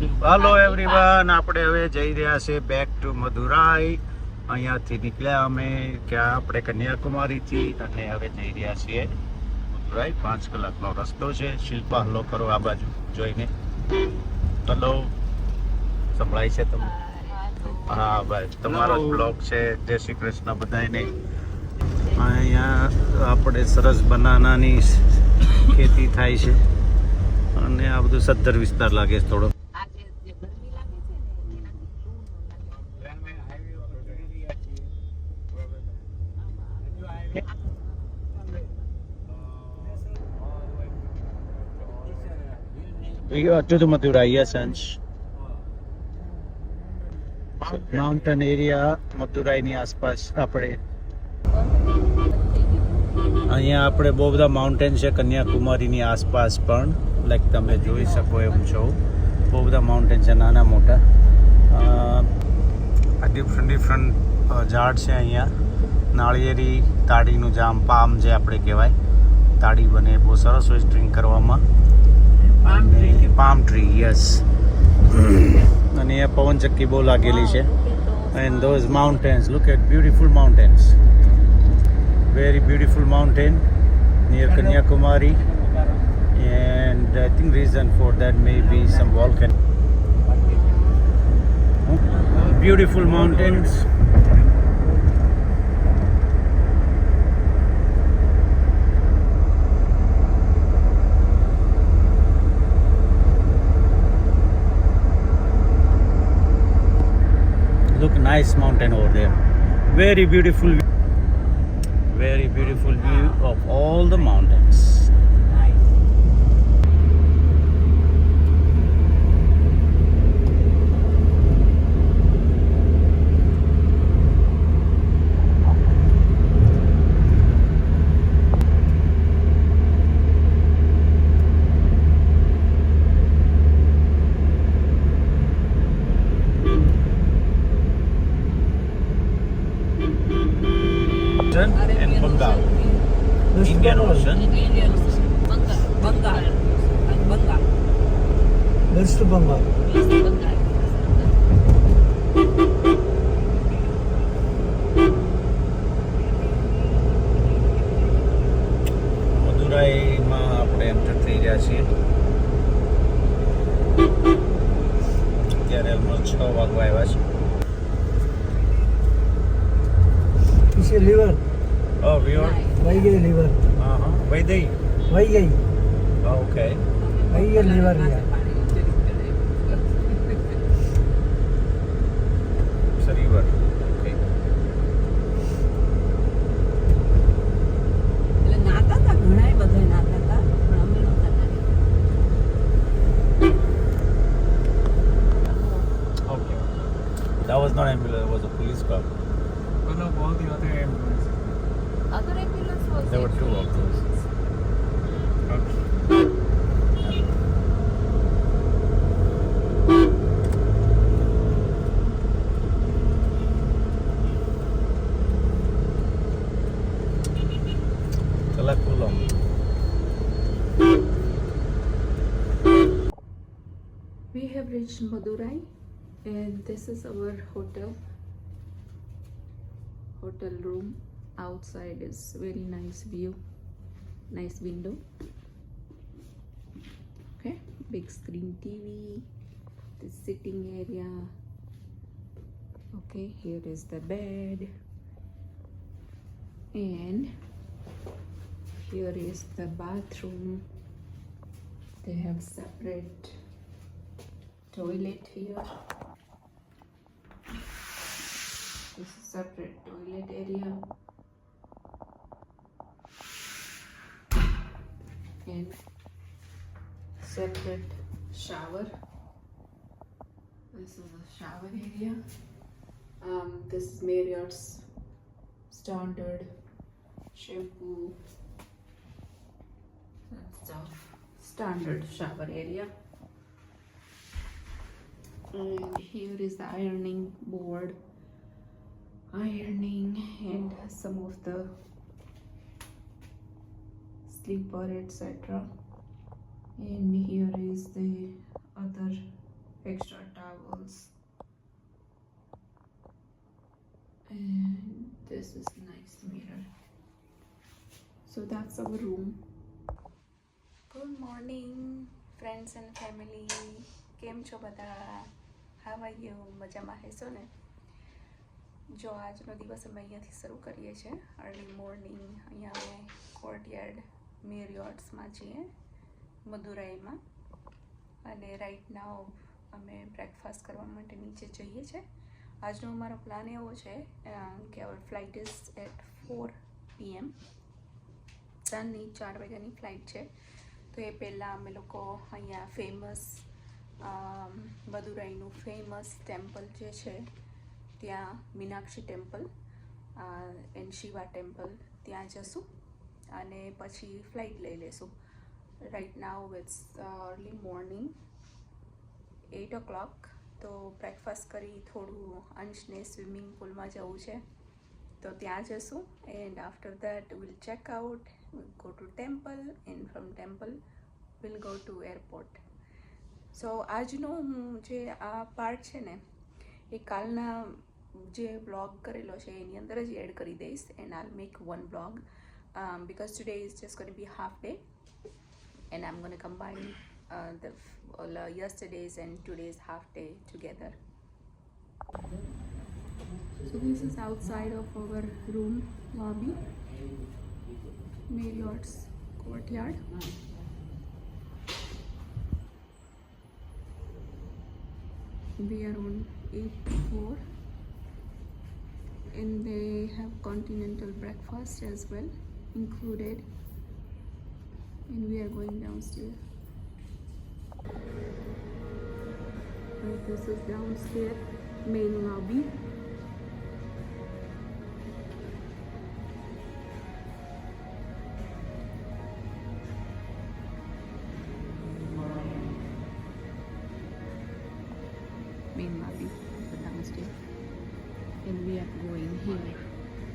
Hello everyone, આપણે હવે જઈ રહ્યા છે બેક ટુ મદુરાઈ. અહીંયાથી નીકળ્યા અમે ક્યાં આપણે કન્યાકુમારીથી અને હવે જઈ રહ્યા છીએ મદુરાઈ. 5 કલાકનો રસ્તો છે. શિલ્પા હલો કરો આ બાજુ જોઈને. હલો, સંભળાય છે તમને? હા ભાઈ, તમારો જ બ્લોગ છે. જય શ્રી કૃષ્ણ બધાને. અહીંયા આપણે સરસ બનાનાની ખેતી થાય છે અને આ બધું સદ્ધર વિસ્તાર લાગે છે થોડો. We go to the Madurai, yes, Ansh. Mountain area, મદુરાઈની આસપાસ આપણે અહીંયા આપણે બહુ બધા માઉન્ટેન છે કન્યાકુમારીની આસપાસ પણ. લાઈક તમે જોઈ શકો એમ છો, બહુ બધા માઉન્ટેન છે નાના મોટા. આ ડિફરન્ટ ઝાડ છે અહીંયા. નાળિયેરી તાડીનું જામ, પામ જે આપણે કહેવાય, તાડી બને, બહુ સરસ હોય ડ્રિંક કરવામાં. Palm tree, yes. અને અહીંયા પવનચક્કી બહુ લાગેલી છે. And those mountains, look at beautiful mountains, very beautiful mountain near Kanyakumari, and I think reason for that may be some volcano. Beautiful mountains. Look, nice mountain over there. Very beautiful view. Very beautiful view of all the mountains. And Bengal, Indian Ocean. Bengal. West Bengal. મદુરાઈમાં આપણે enter થઈ રહ્યા છીએ. અત્યારે almost 6 વાગવા આવ્યા છે. Is liver? Oh, we are. Why gay liver? Vaidai. Why gay? Okay. Why gay liver? It's a river. Okay. એટલે નાતા હતા, ઘણાય બધા નાતા હતા, પણ અમે નહોતા નાતા. Okay. That was not ambulance. It was a police car. All the other ambulance. Other ambulance was There were 2 of those. Kalakulam. We have reached Madurai, and this is our hotel room. Outside is very nice view, nice window. Okay, big screen TV, the sitting area. Okay, here is the bed, and here is the bathroom. They have separate toilet here. This is separate toilet area, and separate shower. This is a shower area. This is Marriott's standard shampoo. That's the standard shower area. And here is the ironing board, ironing, and some of the slipper, etc. And here is the other extra towels, and this is nice mirror. So that's our room. Good morning friends and family. કેમ છો બધા? How are you? મજામાં હશો ને? જો આજનો દિવસ અમે અહીંયાથી શરૂ કરીએ છીએ અર્લી મોર્નિંગ. અહીંયા અમે કોર્ટયાર્ડ મેરિયોટ્સમાં છીએ મદુરાઈમાં, અને રાઈટ નાવ અમે બ્રેકફાસ્ટ કરવા માટે નીચે જઈએ છીએ. આજનો અમારો પ્લાન એવો છે કે અવર ફ્લાઇટ ઇઝ એટ 4 PM. સાંજની 4 વાગ્યાની ફ્લાઇટ છે. તો એ પહેલાં અમે લોકો અહીંયા ફેમસ મદુરાઈનું ફેમસ ટેમ્પલ જે છે ત્યાં Meenakshi temple and Shiva temple ત્યાં જશું અને પછી ફ્લાઇટ લઈ લેશું. Right now it's early morning 8 o'clock. તો બ્રેકફાસ્ટ કરી થોડું અંશને સ્વિમિંગ પુલમાં જવું છે તો ત્યાં જશું, and after that will check out, go to temple, and from temple will go to airport. So આજનો હું જે આ પાર્ટ છે ને એ કાલના જે બ્લોગ કરેલો છે એની અંદર જ એડ કરી દઈશ, and I'll make one blog because today is just going to be half day and I'm going to combine the yesterday's and today's half day together. So this is outside of our room lobby, Marriott's courtyard. We are on 8th floor and they have continental breakfast as well included, and we are going downstairs. This is downstairs main lobby. Main lobby, the downstairs, and we are going here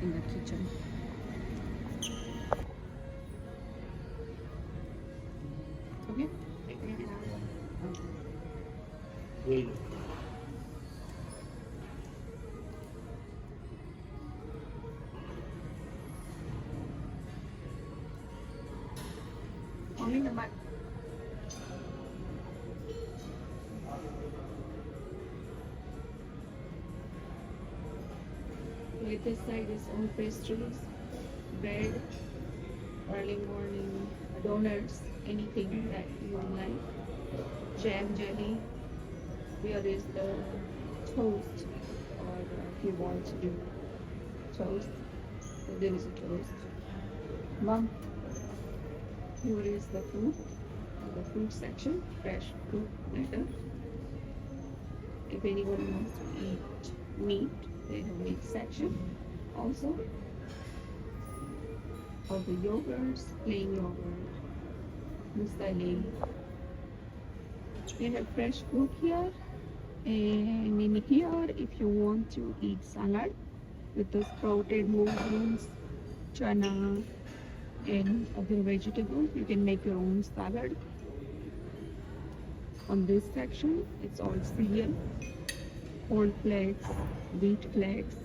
in the kitchen. Okay. Only the back. This side is all pastries, bread, early morning donuts, anything that you like, jam, jelly. Here is the toast, or if you want to do toast, there is a toast. Mom, here is the fruit section, fresh fruit matter. If anyone wants to eat meat, they have meat section also. All the yogurts, plain yogurt, muesli. They have fresh fruit here, and in here, if you want to eat salad with the sprouted mushrooms, chana, and other vegetables, you can make your own salad. On this section, it's all cereal, corn flakes, wheat flakes.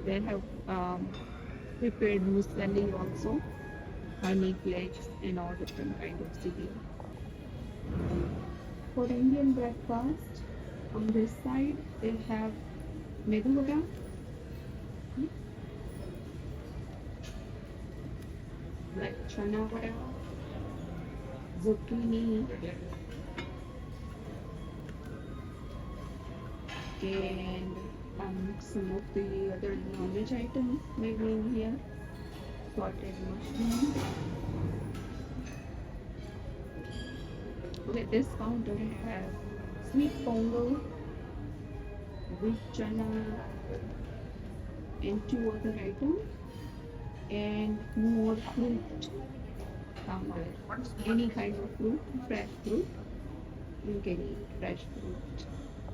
They have prepared muesli also, honey flakes, and all different kind of cereal. For Indian breakfast, on this side they have medu vada, like chana vada, zucchini, and some of the other non-veg items maybe in here, salted mushroom. Okay, this counter has sweet pongal, wheat chana, and 2 other items, and more fruit counter. Any kind of fruit, fresh fruit, you can eat fresh fruit.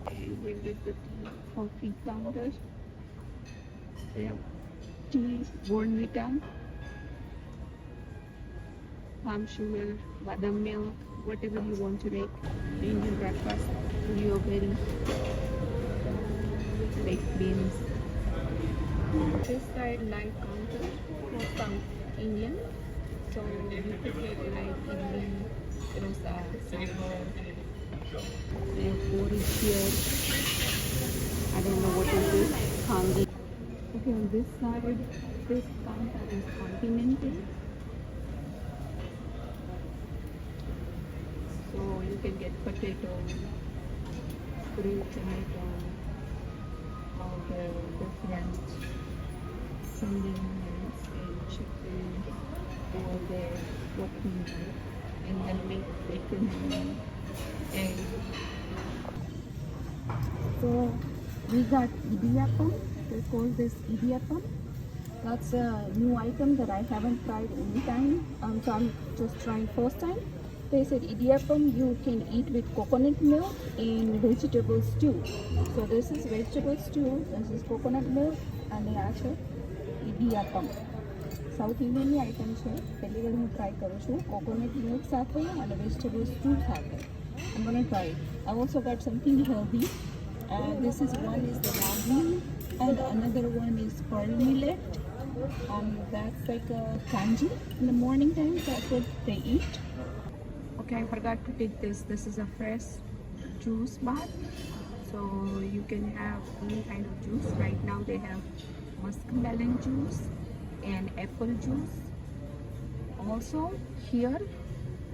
And we did the coffee counter. They have tea, Bournvita, palm sugar, badam milk, whatever you want to make. Indian breakfast, yogurt, baked beans. This side light counter for South Indian. So you could get like Indian dosa, sambar, and porridge here. I don't know what is this. Hangi. Okay, on this side, this counter is continental. So you can get potato, grilled tomato, all the different Sundays and chicken, all the working, and then make bacon and egg. So we got idiyappam. They call this idiyappam. That's a new item that I haven't tried any time. So I'm just trying first time. They said idiyappam you can eat with coconut milk and vegetable stew. So this is vegetable stew. This is coconut milk and આ છે idiyappam. South ઇન્ડિયનની item છે. પહેલી વાર હું try કરું છું coconut milk સાથે અને વેજીટેબલ સ્ટુ સાથે. I'm gonna try it. I also got something healthy. This is one is the ragi and another one is pearl millet. That's like a kanji in the morning time. That's what they eat. Okay, I forgot to take this. This is a fresh juice bar. So you can have any kind of juice. Right now they have muskmelon juice and apple juice. Also here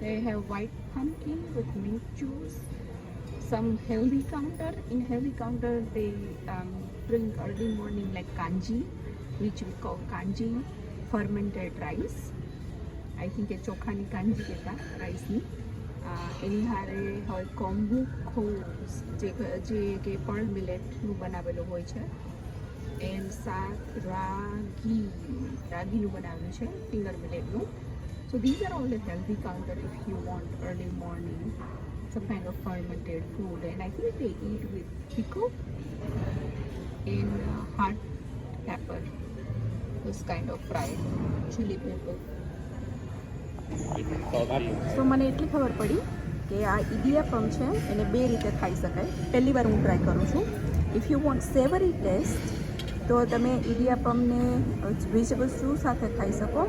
they have white pumpkin with mint juice. Some healthy counter. In healthy counter they drink early morning like kanji, which we call kanji fermented rice. I think એ ચોખાની કાંજી કહેતા રાઈસની. એની હારે હોય કોમ્બુ ખોસ જે કે Perl મિલેટનું બનાવેલું હોય છે. And સાથ રાગીનું બનાવેલું છે, finger મિલેટનું. So these are all the healthy counter if you want early morning some kind of fermented food. And I think they eat with pickle and hot pepper, this kind of fried chili pepper. So મને એટલી ખબર પડી કે આ ઇડિયાપમ છે એને બે રીતે ખાઈ શકાય. પહેલી વાર હું ટ્રાય કરું છું. If you want savoury taste તો તમે ઇડિયાપમને વેજીટેબલ સ્ટુ સાથે ખાઈ શકો.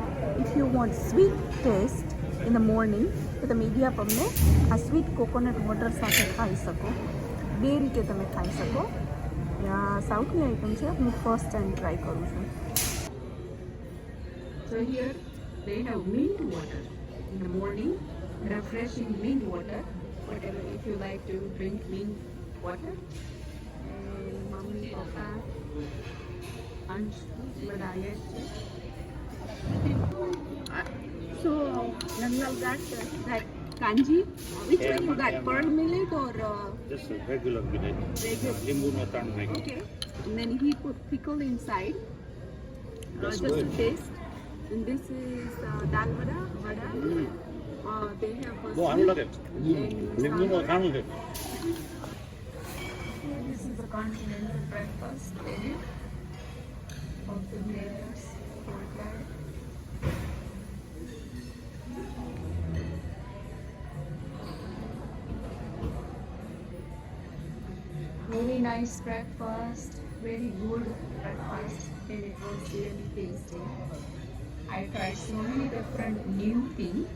If you want sweet taste in the morning તો તમે ઇડિયાપમને આ સ્વીટ કોકોનટ વોટર સાથે ખાઈ શકો. બે રીતે તમે ખાઈ શકો. આ સાઉથની આઈટમ છે, હું ફર્સ્ટ ટાઈમ ટ્રાય કરું છું. So here they have mint water in the morning, refreshing mint water. Whatever if you like to drink mint water. And mummy, papa, Ansh, Madaya. So Nangal got that kanji. Which one you got? Pearl millet or? Just a regular millet. Regular. Limbu no tan nahi. Okay. And then he put pickle inside. That's just good. to taste. And this is dal vada. They have a બહુ સારું લાગે. લીંબુ નો ખાણું છે. This is the continental breakfast area of the Mayor's courtyard. Very nice breakfast, very good breakfast, and it was really tasty. I tried so many different new things.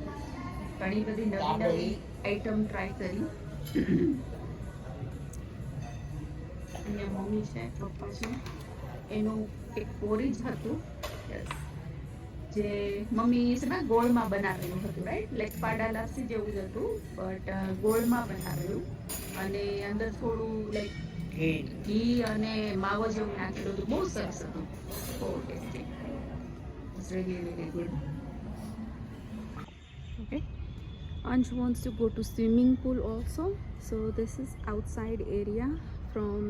ઘણી બધી નવી નવી આઈટમ ટ્રાય કરી. અહીંયા મમ્મી છે, પપ્પા છે. એનું એક પોરીજ હતું, જે મમ્મી છે ને ગોળમાં બનાવેલું હતું, રાઈટ? લાઈક પાડા લાપસી જેવું જ હતું, બટ ગોળમાં બનાવેલું. અને અંદર થોડું લાઈક ઘી અને માવો જેવું નાખેલું હતું. બહુ સરસ હતું, બહુ tasty. It's really, really good. Okay. Ansh wants to go to swimming pool also. So this is outside area from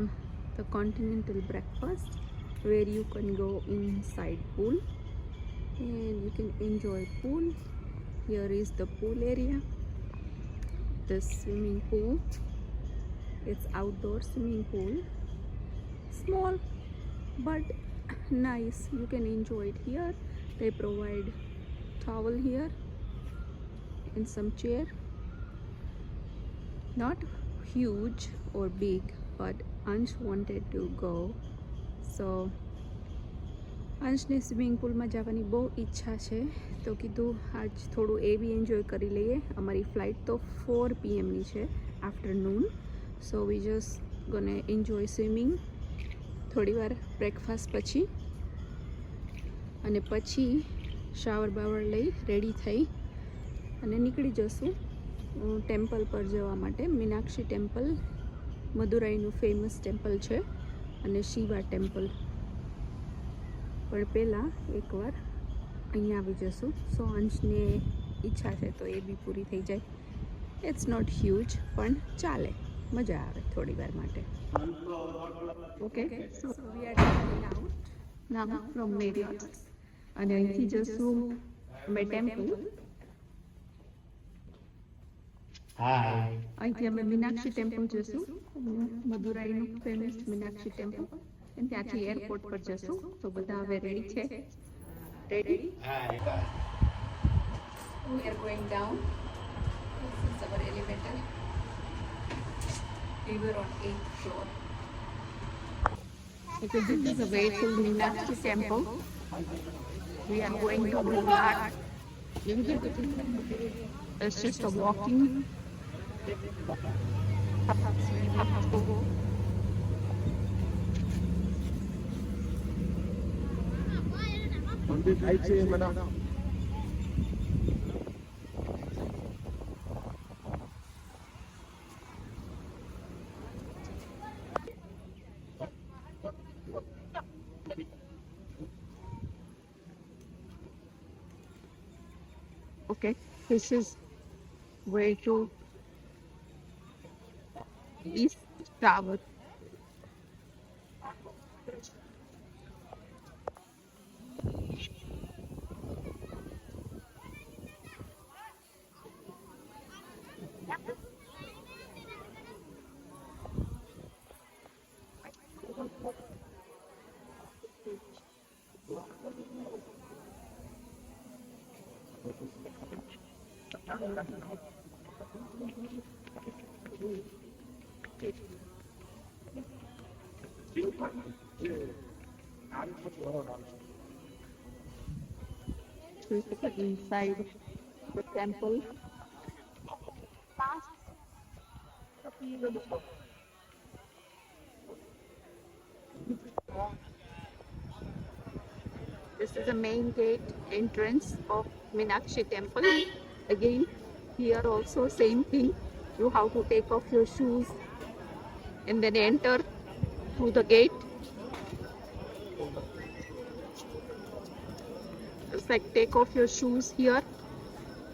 the continental breakfast where you can go inside pool and you can enjoy pool. Here is the pool area. This swimming pool. It's outdoor swimming pool. Small but nice. You can enjoy it here. They provide towel here and some chair. not huge or big, but Ansh wanted to go. So અંશને swimming પૂલમાં જવાની બહુ ઈચ્છા છે, તો કીધું આજ થોડું એ બી એન્જોય કરી લઈએ. અમારી ફ્લાઇટ તો 4 PM છે afternoon. So we just go and enjoy swimming થોડી વાર બ્રેકફાસ્ટ પછી, અને પછી શાવર બાવર લઈ રેડી થઈ અને નીકળી જશું ટેમ્પલ પર જવા માટે. મીનાક્ષી ટેમ્પલ મદુરાઈનું ફેમસ ટેમ્પલ છે, અને શિવા ટેમ્પલ. પણ પહેલાં એકવાર અહીંયા આવી જશું. સો અંશને ઈચ્છા છે તો એ બી પૂરી થઈ જાય. ઇટ્સ નોટ હ્યુજ, પણ ચાલે, મજા આવે થોડી વાર માટે. Okay, so we are going out now from Marriott, અને અહીંથી જશું અમે ટેમ્પલ. અહીંથી અમે મીનાક્ષી ટેમ્પલ જશું, મદુરાઈનું ફેમસ મીનાક્ષી ટેમ્પલ, અને ત્યાંથી એરપોર્ટ પર જશું. તો બધા હવે રેડી છે? Ready? We are going down. This is our elevator. We were on 8th floor. Because this is a way to Meenakshi temple. We are going to do that. It's just a walking. Okay, this is way to East Tower. Inside the temple. This is the main gate entrance of Meenakshi temple. Again, here also same thing. You have to take off your shoes and then enter through the gate. It's like take off your shoes here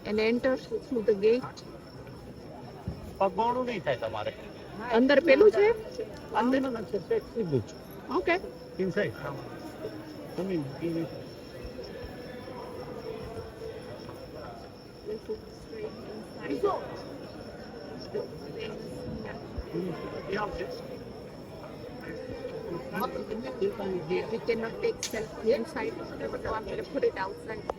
and enter through the gate. પગોળું નહીં થાય તમારે. અંદર પેલું છે? અંદર. સીધું જ. Okay. Inside. Come in. This is straight inside. We cannot take selfie inside, so I'm going to put it outside.